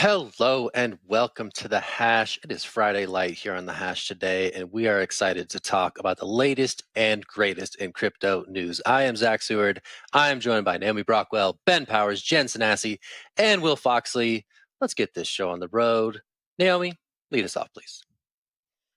Hello and welcome to The Hash. It is Friday Light here on The Hash today, and we are excited to talk about the latest and greatest in crypto news. I am Zach Seward. I am joined by Naomi Brockwell, Ben Powers, Jen Sanasi, and Will Foxley. Let's get this show on the road. Naomi, lead us off, please.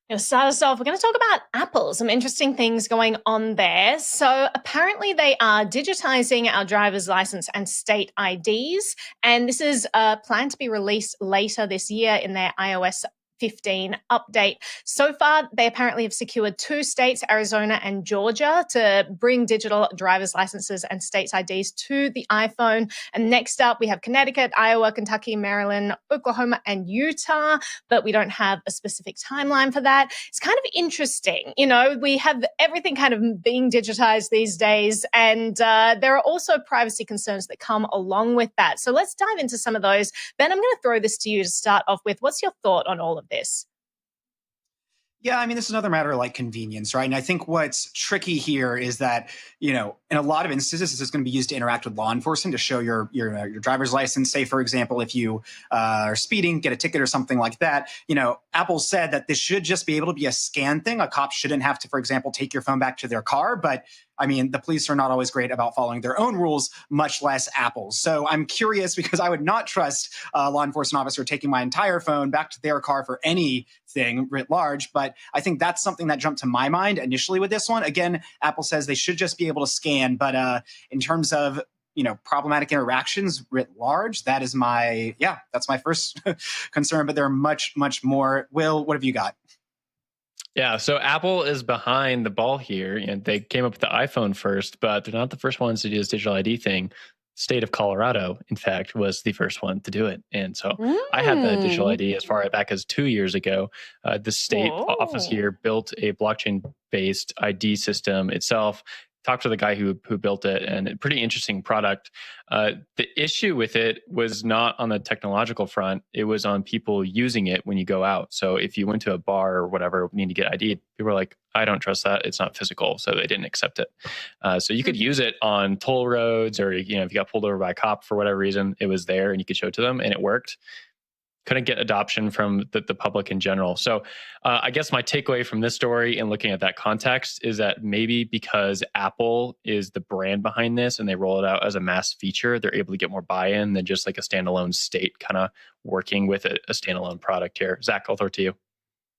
To start us off, we're going to talk about Apple, some interesting things going on there. So apparently they are digitizing our driver's license and state IDs. And this is planned to be released later this year in their iOS 15 update. So far, they apparently have secured 2 states, Arizona and Georgia, to bring digital driver's licenses and states IDs to the iPhone. And next up, we have Connecticut, Iowa, Kentucky, Maryland, Oklahoma, and Utah, but we don't have a specific timeline for that. It's kind of interesting. You know, we have everything kind of being digitized these days, and there are also privacy concerns that come along with that. So let's dive into some of those. Ben, I'm going to throw this to you to start off with. What's your thought on all of this? Yeah, I mean, this is another matter of like convenience, right? And I think what's tricky here is that, you know, in a lot of instances, this is going to be used to interact with law enforcement to show your driver's license. Say, for example, if you are speeding, get a ticket or something like that. You know, Apple said that this should just be able to be a scan thing. A cop shouldn't have to, for example, take your phone back to their car. But I mean, the police are not always great about following their own rules, much less Apple's. So I'm curious because I would not trust a law enforcement officer taking my entire phone back to their car for anything writ large. But I think that's something that jumped to my mind initially with this one. Again, Apple says they should just be able to scan. But in terms of, you know, problematic interactions writ large, that's my first concern. But there are much, much more. Will, what have you got? Yeah, so Apple is behind the ball here. And they came up with the iPhone first, but they're not the first ones to do this digital ID thing. State of Colorado, in fact, was the first one to do it. And so I had the digital ID as far back as 2 years ago. The state office here built a blockchain-based ID system itself. Talked to the guy who built it, and a pretty interesting product. The issue with it was not on the technological front. It was on people using it when you go out. So if you went to a bar or whatever, need to get ID'd, people were like, I don't trust that. It's not physical. So they didn't accept it. So you could use it on toll roads, or, you know, if you got pulled over by a cop for whatever reason, it was there and you could show it to them and it worked. Couldn't get adoption from the public in general. So I guess my takeaway from this story and looking at that context is that maybe because Apple is the brand behind this and they roll it out as a mass feature, they're able to get more buy-in than just like a standalone state kind of working with a standalone product here. Zach, I'll throw it to you.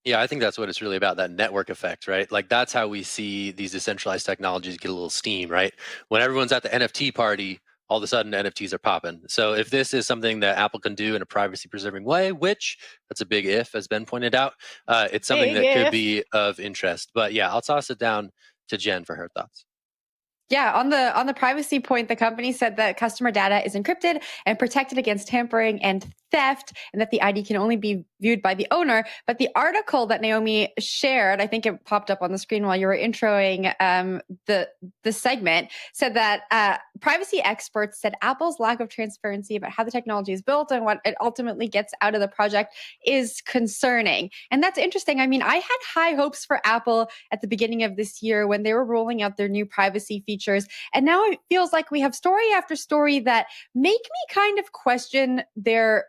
Yeah, I think that's what it's really about, that network effect, right? Like that's how we see these decentralized technologies get a little steam, right? When everyone's at the NFT party, all of a sudden NFTs are popping. So if this is something that Apple can do in a privacy-preserving way, which that's a big if, as Ben pointed out, it's something that could be of interest. But yeah, I'll toss it down to Jen for her thoughts. Yeah, on the privacy point, the company said that customer data is encrypted and protected against tampering and theft, and that the ID can only be viewed by the owner. But the article that Naomi shared, I think it popped up on the screen while you were introing the segment, said that privacy experts said Apple's lack of transparency about how the technology is built and what it ultimately gets out of the project is concerning. And that's interesting. I mean, I had high hopes for Apple at the beginning of this year when they were rolling out their new privacy features. And now it feels like we have story after story that make me kind of question their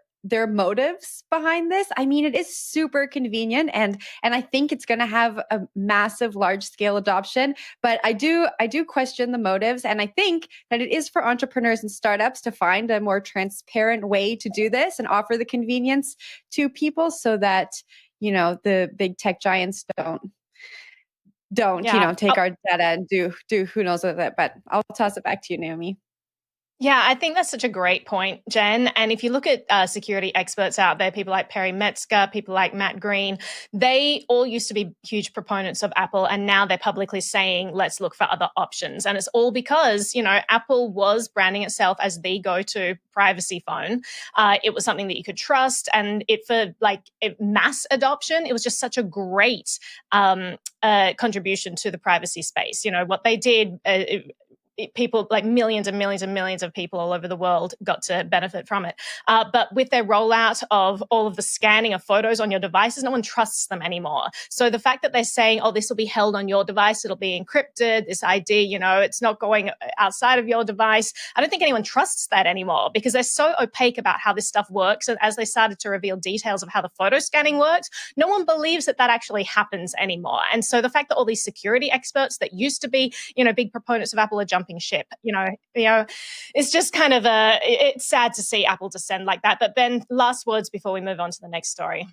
motives behind this. I mean, it is super convenient and I think it's going to have a massive large scale adoption, but I do question the motives. And I think that it is for entrepreneurs and startups to find a more transparent way to do this and offer the convenience to people so that, you know, the big tech giants don't you know, take our data and do who knows with it. But I'll toss it back to you, Naomi. Yeah, I think that's such a great point, Jen. And if you look at security experts out there, people like Perry Metzger, people like Matt Green, they all used to be huge proponents of Apple. And now they're publicly saying, let's look for other options. And it's all because, you know, Apple was branding itself as the go-to privacy phone. It was something that you could trust. And for mass adoption, it was just such a great contribution to the privacy space. You know, what they did, people, like millions and millions and millions of people all over the world got to benefit from it. But with their rollout of all of the scanning of photos on your devices, no one trusts them anymore. So the fact that they're saying, oh, this will be held on your device, it'll be encrypted, this ID, it's not going outside of your device. I don't think anyone trusts that anymore because they're so opaque about how this stuff works. And as they started to reveal details of how the photo scanning works, no one believes that actually happens anymore. And so the fact that all these security experts that used to be, big proponents of Apple are jumping ship, it's just kind of it's sad to see Apple descend like that. But Ben, last words before we move on to the next story.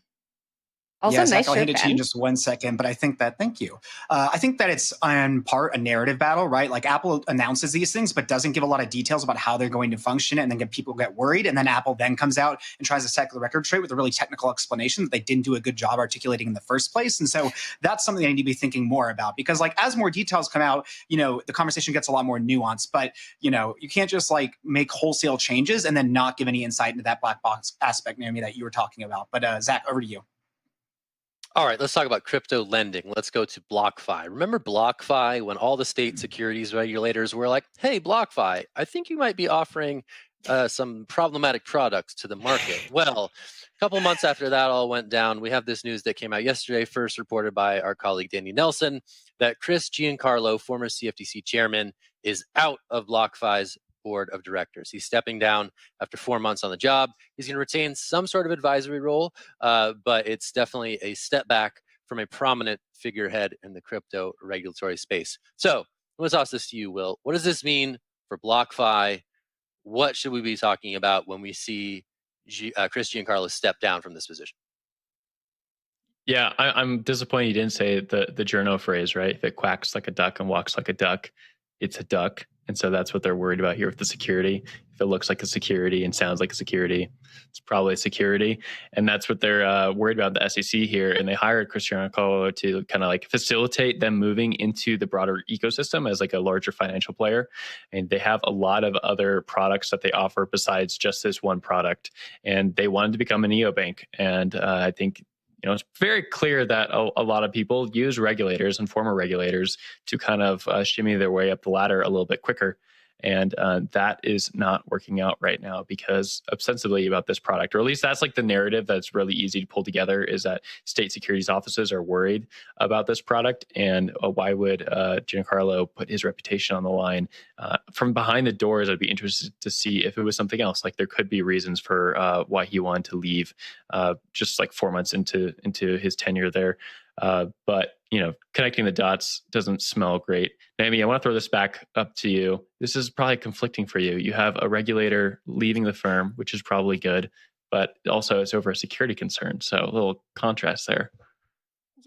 Also, yes, nice I'll hand shirt, it to you in just 1 second, but I think that, thank you. I think that it's on part a narrative battle, right? Like Apple announces these things, but doesn't give a lot of details about how they're going to function, and then people get worried. And then Apple then comes out and tries to set the record straight with a really technical explanation that they didn't do a good job articulating in the first place. And so that's something I need to be thinking more about because as more details come out, the conversation gets a lot more nuanced, but you can't just make wholesale changes and then not give any insight into that black box aspect, Naomi, that you were talking about. But Zach, over to you. All right, let's talk about crypto lending. Let's go to BlockFi. Remember BlockFi when all the state securities regulators were like, hey, BlockFi, I think you might be offering some problematic products to the market. Well, a couple months after that all went down, we have this news that came out yesterday, first reported by our colleague Danny Nelson, that Chris Giancarlo, former CFTC chairman, is out of BlockFi's board of directors. He's stepping down after 4 months on the job. He's going to retain some sort of advisory role, but it's definitely a step back from a prominent figurehead in the crypto regulatory space. So I'm going to toss this to you, Will. What does this mean for BlockFi? What should we be talking about when we see Chris Giancarlo step down from this position? Yeah, I'm disappointed you didn't say the journo phrase, right? If it quacks like a duck and walks like a duck, it's a duck. And so that's what they're worried about here with the security. If it looks like a security and sounds like a security, it's probably a security. And that's what they're worried about, the SEC here. And they hired Chris Giancarlo to kind of facilitate them moving into the broader ecosystem as a larger financial player. And they have a lot of other products that they offer besides just this one product. And they wanted to become a neobank. And I think it's very clear that a lot of people use regulators and former regulators to kind of shimmy their way up the ladder a little bit quicker. And that is not working out right now because ostensibly about this product, or at least that's the narrative that's really easy to pull together, is that state securities offices are worried about this product. And why would Giancarlo put his reputation on the line? From behind the doors, I'd be interested to see if it was something else. There could be reasons for why he wanted to leave just 4 months into his tenure there. But connecting the dots doesn't smell great. Naomi, I want to throw this back up to you. This is probably conflicting for you. You have a regulator leaving the firm, which is probably good, but also it's over a security concern. So a little contrast there.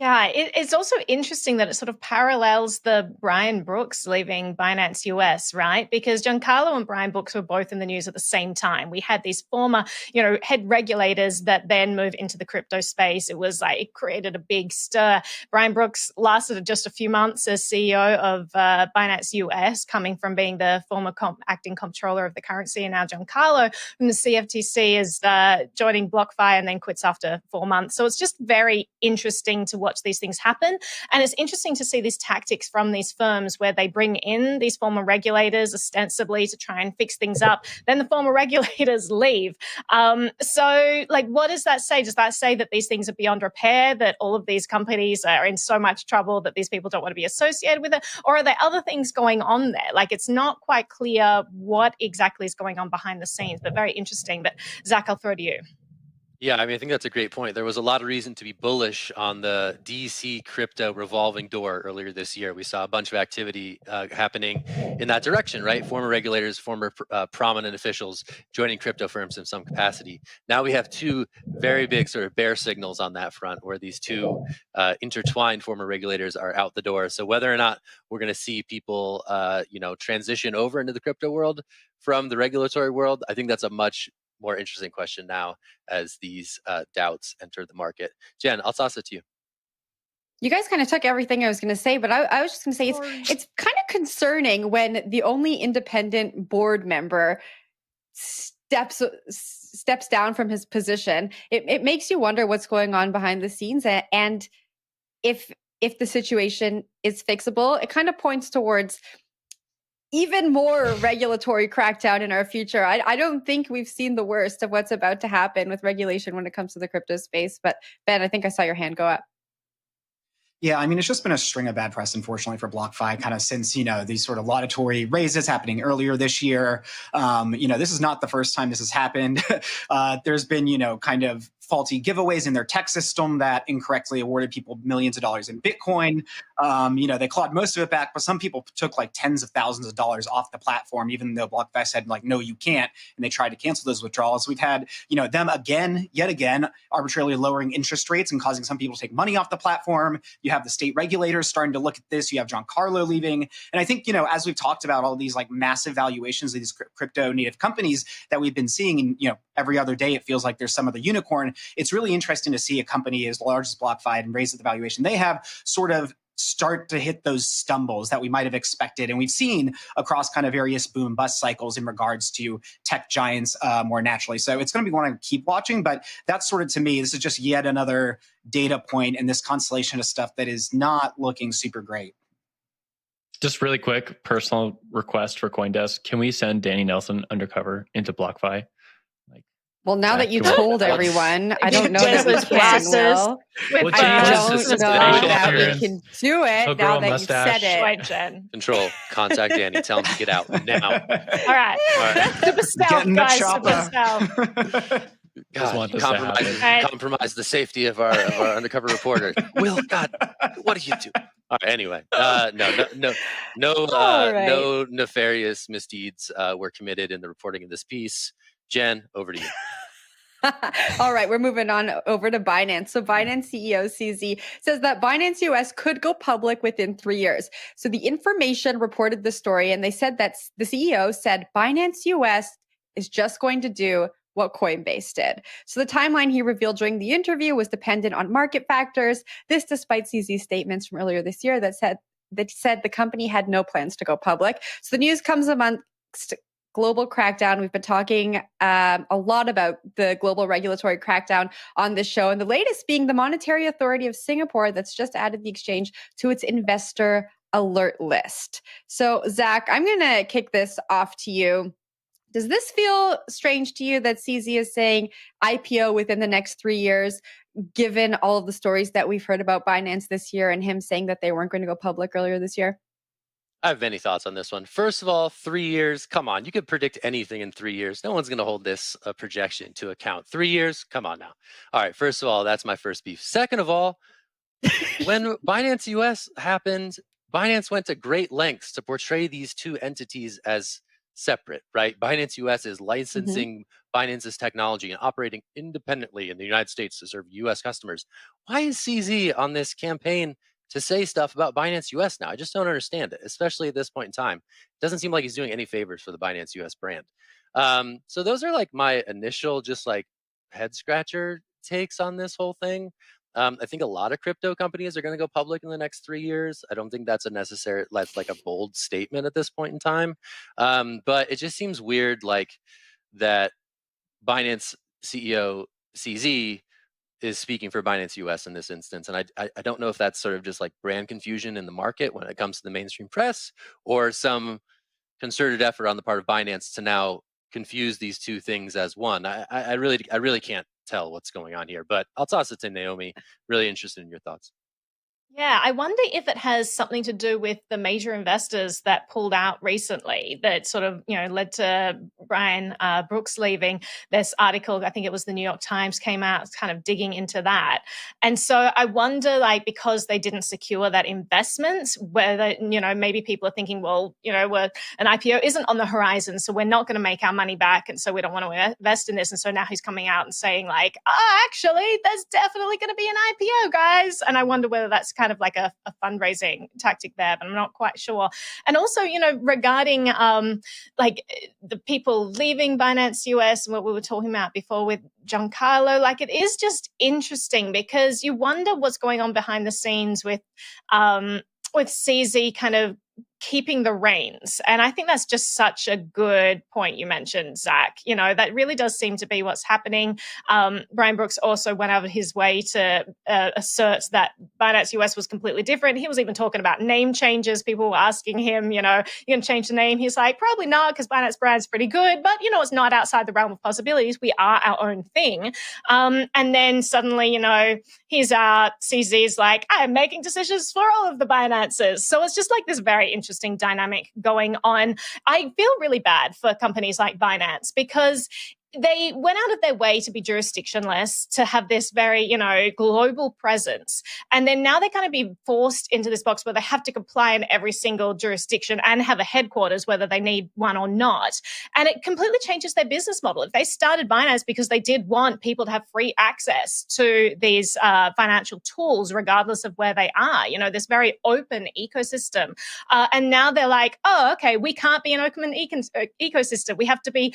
Yeah, it's also interesting that it sort of parallels the Brian Brooks leaving Binance US, right? Because Giancarlo and Brian Brooks were both in the news at the same time. We had these former, head regulators that then moved into the crypto space. It was it created a big stir. Brian Brooks lasted just a few months as CEO of Binance US, coming from being the former acting comptroller of the currency, and now Giancarlo from the CFTC is joining BlockFi and then quits after 4 months. So it's just very interesting to watch these things happen. And it's interesting to see these tactics from these firms where they bring in these former regulators ostensibly to try and fix things up. Then the former regulators leave. So what does that say? Does that say that these things are beyond repair, that all of these companies are in so much trouble that these people don't want to be associated with it? Or are there other things going on there? It's not quite clear what exactly is going on behind the scenes, but very interesting. But Zach, I'll throw to you. Yeah, I think that's a great point. There was a lot of reason to be bullish on the DC crypto revolving door earlier this year. We saw a bunch of activity happening in that direction, right? Former regulators, former prominent officials joining crypto firms in some capacity. Now we have two very big sort of bear signals on that front, where these two intertwined former regulators are out the door. So whether or not we're going to see people, transition over into the crypto world from the regulatory world, I think that's a much more interesting question now as these doubts enter the market. Jen, I'll toss it to you. You guys kind of took everything I was going to say, but I was just going to say it's kind of concerning when the only independent board member steps down from his position. It makes you wonder what's going on behind the scenes, and if the situation is fixable. It kind of points towards even more regulatory crackdown in our future. I don't think we've seen the worst of what's about to happen with regulation when it comes to the crypto space. But Ben, I think I saw your hand go up. Yeah, I mean, it's just been a string of bad press, unfortunately, for BlockFi, kind of since, these sort of laudatory raises happening earlier this year. This is not the first time this has happened. There's been, kind of faulty giveaways in their tech system that incorrectly awarded people millions of dollars in Bitcoin. They clawed most of it back, but some people took like tens of thousands of dollars off the platform, even though BlockFi said like, no, you can't. And they tried to cancel those withdrawals. We've had, them yet again, arbitrarily lowering interest rates and causing some people to take money off the platform. You have the state regulators starting to look at this. You have Giancarlo leaving. And I think, as we've talked about all these like massive valuations of these crypto native companies that we've been seeing, and, every other day, it feels like there's some other unicorn. It's really interesting to see a company as large as BlockFi and raise the valuation they have sort of start to hit those stumbles that we might have expected. And we've seen across kind of various boom bust cycles in regards to tech giants more naturally. So it's going to be one to keep watching, but that's sort of, to me, this is just yet another data point in this constellation of stuff that is not looking super great. Just really quick, personal request for CoinDesk. Can we send Danny Nelson undercover into BlockFi? Well, now that you told everyone, I don't know that we can, Will. I don't know that we can do it now that you've said it. Right, Jen. Control. Contact Danny. Tell him to get out now. All right. Super stealth, guys. Super stealth. God, compromise the safety of our undercover reporter. Will, God, what do you do? All right, anyway, no nefarious misdeeds were committed in the reporting of this piece. Jen, over to you. All right, we're moving on over to Binance. So Binance CEO CZ says that BinanceUS could go public within 3 years. So the Information reported the story, and they said that the CEO said BinanceUS is just going to do what Coinbase did. So the timeline he revealed during the interview was dependent on market factors. This despite CZ's statements from earlier this year that said the company had no plans to go public. So the news comes amongst global crackdown. We've been talking a lot about the global regulatory crackdown on this show, and the latest being the Monetary Authority of Singapore that's just added the exchange to its investor alert list. So Zach, I'm going to kick this off to you. Does this feel strange to you that CZ is saying IPO within the next 3 years, given all of the stories that we've heard about Binance this year and him saying that they weren't going to go public earlier this year? I have many thoughts on this one. First of all, 3 years, come on. You could predict anything in 3 years. No one's going to hold this projection to account. 3 years, come on now. All right, first of all, that's my first beef. Second of all, when BinanceUS happened, Binance went to great lengths to portray these two entities as separate, right? BinanceUS is licensing Binance's technology and operating independently in the United States to serve US customers. Why is CZ on this campaign to say stuff about BinanceUS now? I just don't understand it, especially at this point in time. It doesn't seem like he's doing any favors for the BinanceUS brand. So those are like my initial just like head scratcher takes on this whole thing. I think a lot of crypto companies are going to go public in the next 3 years. I don't think that's like a bold statement at this point in time. But it just seems weird, like that Binance CEO CZ is speaking for BinanceUS in this instance. And I don't know if that's sort of just like brand confusion in the market when it comes to the mainstream press, or some concerted effort on the part of Binance to now confuse these two things as one. I really can't tell what's going on here, but I'll toss it to Naomi. Really interested in your thoughts. Yeah, I wonder if it has something to do with the major investors that pulled out recently that sort of, led to Brian Brooks leaving. This article, I think it was the New York Times, came out kind of digging into that. And so I wonder, like, because they didn't secure that investment, whether, maybe people are thinking, well, an IPO isn't on the horizon, so we're not going to make our money back. And so we don't want to invest in this. And so now he's coming out and saying like, actually, there's definitely going to be an IPO, guys. And I wonder whether that's kind of like a fundraising tactic there, but I'm not quite sure. And also, regarding like the people leaving BinanceUS and what we were talking about before with Giancarlo, like it is just interesting because you wonder what's going on behind the scenes with CZ kind of keeping the reins. And I think that's just such a good point you mentioned, Zach. That really does seem to be what's happening. Brian Brooks also went out of his way to assert that Binance US was completely different. He was even talking about name changes. People were asking him, you going to change the name? He's like, probably not, because Binance brand's pretty good, but it's not outside the realm of possibilities. We are our own thing. And then suddenly, his CZ's like, I'm making decisions for all of the Binances. So it's just like this very interesting dynamic going on. I feel really bad for companies like Binance because they went out of their way to be jurisdictionless, to have this very, global presence. And then now they're going to be forced into this box where they have to comply in every single jurisdiction and have a headquarters, whether they need one or not. And it completely changes their business model. If they started Binance because they did want people to have free access to these financial tools, regardless of where they are, this very open ecosystem. And now they're like, oh, okay, we can't be an open ecosystem. We have to be,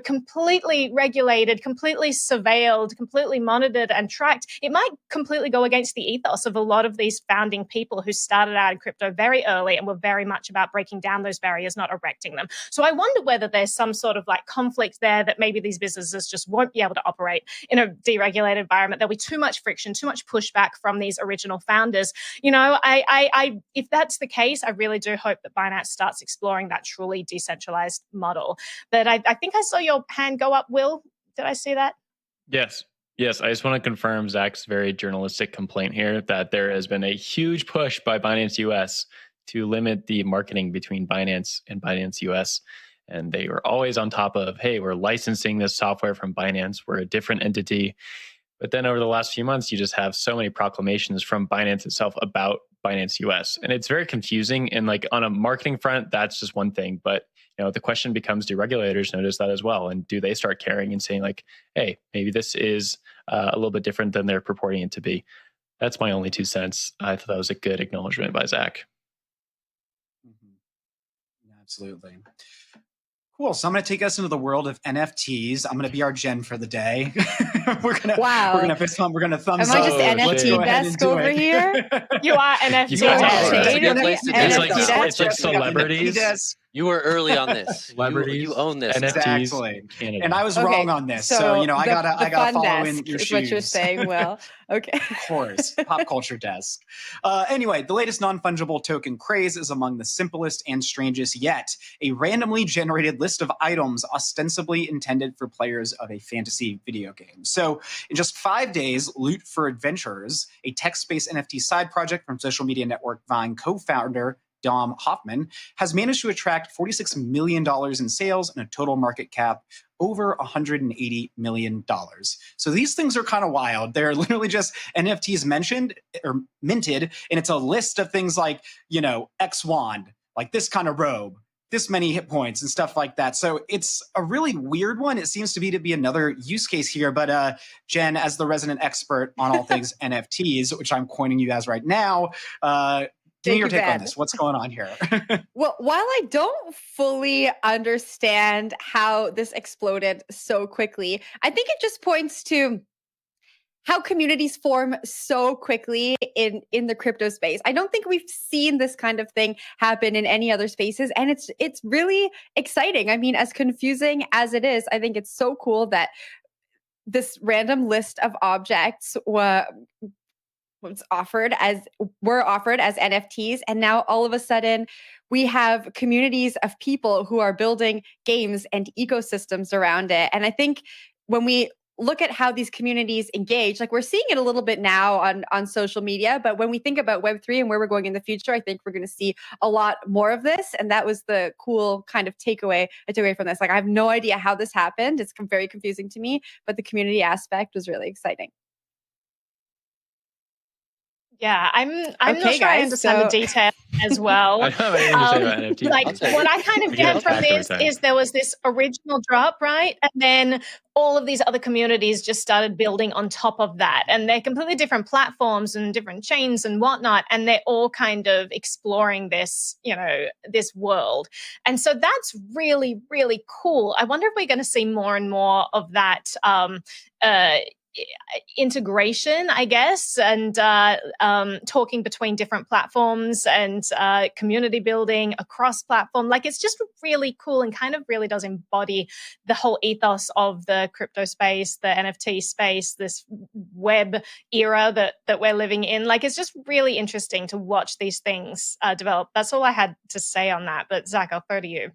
completely regulated, completely surveilled, completely monitored and tracked. It might completely go against the ethos of a lot of these founding people who started out in crypto very early and were very much about breaking down those barriers, not erecting them. So I wonder whether there's some sort of conflict there that maybe these businesses just won't be able to operate in a deregulated environment. There'll be too much friction, too much pushback from these original founders. I if that's the case, I really do hope that Binance starts exploring that truly decentralized model. But I think I saw your hand go up, Will. Did I see that? Yes. I just want to confirm Zach's very journalistic complaint here that there has been a huge push by Binance US to limit the marketing between Binance and Binance US. And they were always on top of, hey, we're licensing this software from Binance. We're a different entity. But then over the last few months, you just have so many proclamations from Binance itself about Binance US. And it's very confusing. And on a marketing front, that's just one thing. But the question becomes, do regulators notice that as well? And do they start caring and saying hey, maybe this is a little bit different than they're purporting it to be? That's my only 2 cents. I thought that was a good acknowledgement by Zach. Mm-hmm. Absolutely. Cool. So I'm going to take us into the world of NFTs. I'm going to be our Jen for the day. We're going to thumbs up. Am I just NFT desk over here? You are NFT desk. It's like celebrities. You were early on this. Celebrities. You own this. NFTs exactly. Canada. And I was wrong on this. So, I gotta follow in your shoes. What you're saying, Will. Okay. Of course. Pop culture desk. Anyway, the latest non-fungible token craze is among the simplest and strangest yet. A randomly generated list of items ostensibly intended for players of a fantasy video game. So in just 5 days, Loot for Adventurers, a text-based NFT side project from social media network Vine co-founder Dom Hoffman, has managed to attract $46 million in sales and a total market cap over $180 million. So these things are kind of wild. They're literally just NFTs mentioned or minted, and it's a list of things like, X wand, like this kind of robe, this many hit points and stuff like that. So it's a really weird one. It seems to be another use case here. But Jen, as the resident expert on all things NFTs, which I'm coining you as right now, give me your take on this. What's going on here? Well, while I don't fully understand how this exploded so quickly, I think it just points to how communities form so quickly in the crypto space. I don't think we've seen this kind of thing happen in any other spaces. And it's really exciting. I mean, as confusing as it is, I think it's so cool that this random list of objects were offered as NFTs. And now all of a sudden we have communities of people who are building games and ecosystems around it. And I think when we look at how these communities engage, we're seeing it a little bit now on social media, but when we think about Web3 and where we're going in the future, I think we're going to see a lot more of this. And that was the cool kind of takeaway I took away from this. I have no idea how this happened. It's very confusing to me, but the community aspect was really exciting. Yeah, I'm not sure I understand the detail as well. I don't have anything to say about NFTs. What I kind of get from this is there was this original drop, right? And then all of these other communities just started building on top of that. And they're completely different platforms and different chains and whatnot. And they're all kind of exploring this, this world. And so that's really, really cool. I wonder if we're going to see more and more of that integration, I guess, and talking between different platforms and community building across platform. Like, it's just really cool and kind of really does embody the whole ethos of the crypto space, the NFT space, this web era that we're living in. Like, it's just really interesting to watch these things develop. That's all I had to say on that. But Zach, I'll throw to you.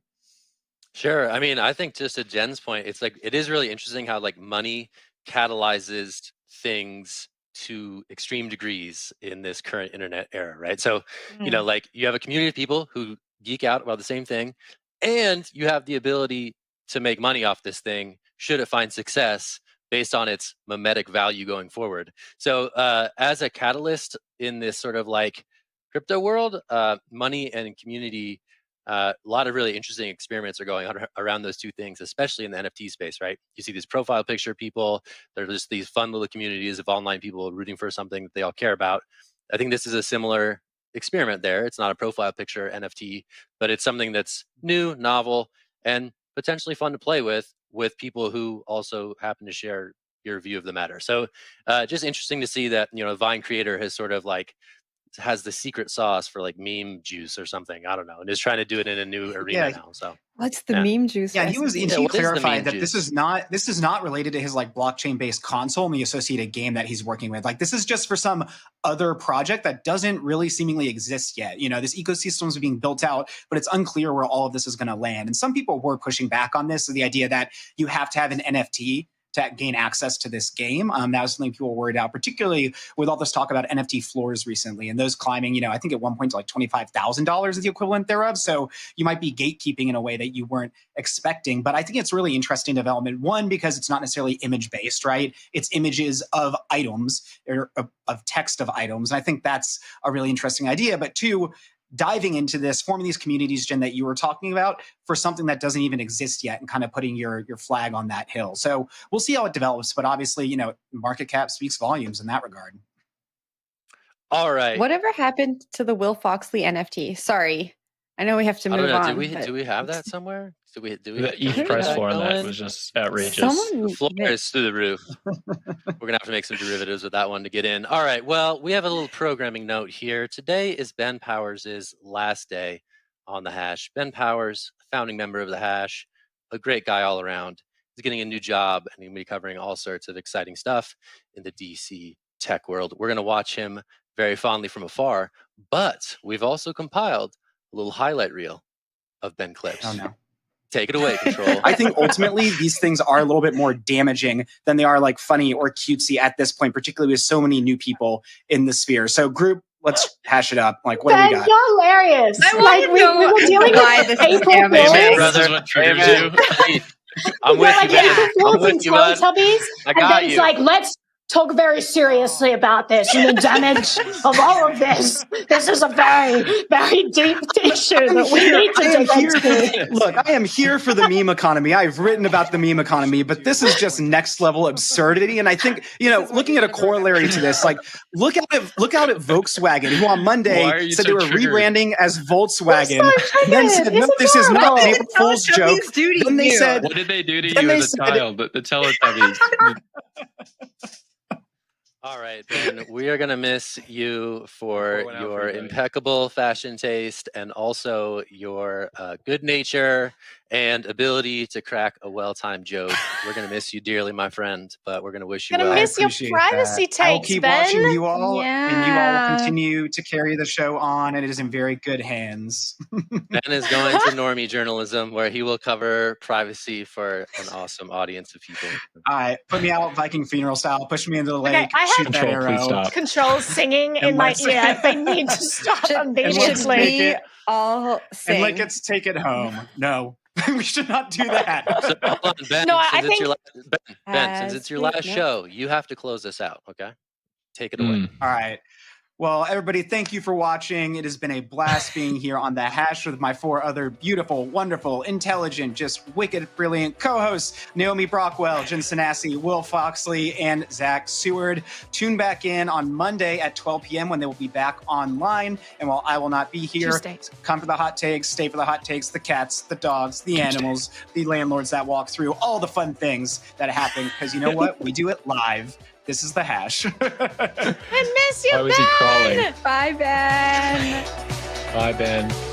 Sure. I mean, I think just to Jen's point, it's like, it is really interesting how like money catalyzes things to extreme degrees in this current internet era, right? So, you know, like you have a community of people who geek out about the same thing, and you have the ability to make money off this thing should it find success based on its mimetic value going forward. So as a catalyst in this sort of like crypto world, money and community, a lot of really interesting experiments are going on around those two things, especially in the NFT space, right? You see these profile picture people, they're just these fun little communities of online people rooting for something that they all care about. I think this is a similar experiment there. It's not a profile picture NFT, but it's something that's new, novel, and potentially fun to play with people who also happen to share your view of the matter. So just interesting to see that, you know, a Vine creator has sort of like has the secret sauce for like meme juice or something. I don't know, and is trying to do it in a new arena now. So what's the meme juice? Yeah, he what clarified that this is not related to his like blockchain based console and the associated game that he's working with. Like, this is just for some other project that doesn't really seemingly exist yet. You know, this ecosystem is being built out, but it's unclear where all of this is going to land. And some people were pushing back on this, so the idea that you have to have an NFT to gain access to this game. That was something people were worried about, particularly with all this talk about NFT floors recently and those climbing, you know, I think at one point to like $25,000 is the equivalent thereof. So you might be gatekeeping in a way that you weren't expecting. But I think it's really interesting development. One, because it's not necessarily image based, right? It's images of items or of text of items. And I think that's a really interesting idea. But two, diving into this, forming these communities, Jen, that you were talking about for something that doesn't even exist yet and kind of putting your flag on that hill. So we'll see how it develops. But obviously, you know, market cap speaks volumes in that regard. All right. Whatever happened to the Will Foxley NFT? Sorry. I know we have to move on. Do we have that somewhere? Do we the ETH price floor on that was just outrageous. The floor is through the roof. We're gonna have to make some derivatives with that one to get in. All right. Well, we have a little programming note here. Today is Ben Powers' last day on the Hash. Ben Powers, founding member of the Hash, a great guy all around. He's getting a new job and he's gonna be covering all sorts of exciting stuff in the DC tech world. We're gonna watch him very fondly from afar, but we've also compiled a little highlight reel of Ben clips. Oh no. Take it away, Control. I think ultimately these things are a little bit more damaging than they are like funny or cutesy at this point, particularly with so many new people in the sphere. So group, let's hash it up. Like, what do we got? You're hilarious. Like, we were dealing with April Amen, Fools. brother. What triggers you? I'm with you, man. I'm with you, bud. I got you. Like, let's talk very seriously about this and the damage of all of this. This is a very, very deep issue that we need to dig into. Look, I am here for the meme economy. I've written about the meme economy, but this is just next level absurdity. And I think, you know, looking at a corollary to this, like look out at Volkswagen, who on Monday said they were rebranding as Volkswagen. Then said, no, this is not an April Fool's joke. Then they said, what did they do to you as a child? The Teletubbies. All right, Ben, we are going to miss you for your impeccable fashion taste and also your good nature and ability to crack a well-timed joke. We're going to miss you dearly, my friend, but we're going to wish you well. Going to miss your privacy takes, I'll keep Ben. watching you all, and you all will continue to carry the show on, and it is in very good hands. Ben is going to normie journalism, where he will cover privacy for an awesome audience of people. All right, put me out Viking funeral style. Push me into the lake. Okay, I shoot that arrow. Control singing in my ear. They need to stop immediately. All sing. And let's take it home. No. We should not do that. So, hold on, Ben, no, Ben, since it's your last show, you have to close this out, okay? Take it away. All right. Well, everybody, thank you for watching. It has been a blast being here on The Hash with my 4 other beautiful, wonderful, intelligent, just wicked, brilliant co-hosts, Naomi Brockwell, Jen Sanasi, Will Foxley, and Zach Seward. Tune back in on Monday at 12 p.m. when they will be back online. And while I will not be here, Tuesday. come for the hot takes, stay for the hot takes, the cats, the dogs, the animals, the landlords that walk through, all the fun things that happen. Because you know what? We do it live. This is The Hash. I miss you, Why was he Ben. crawling? Bye, Ben. Bye, Ben.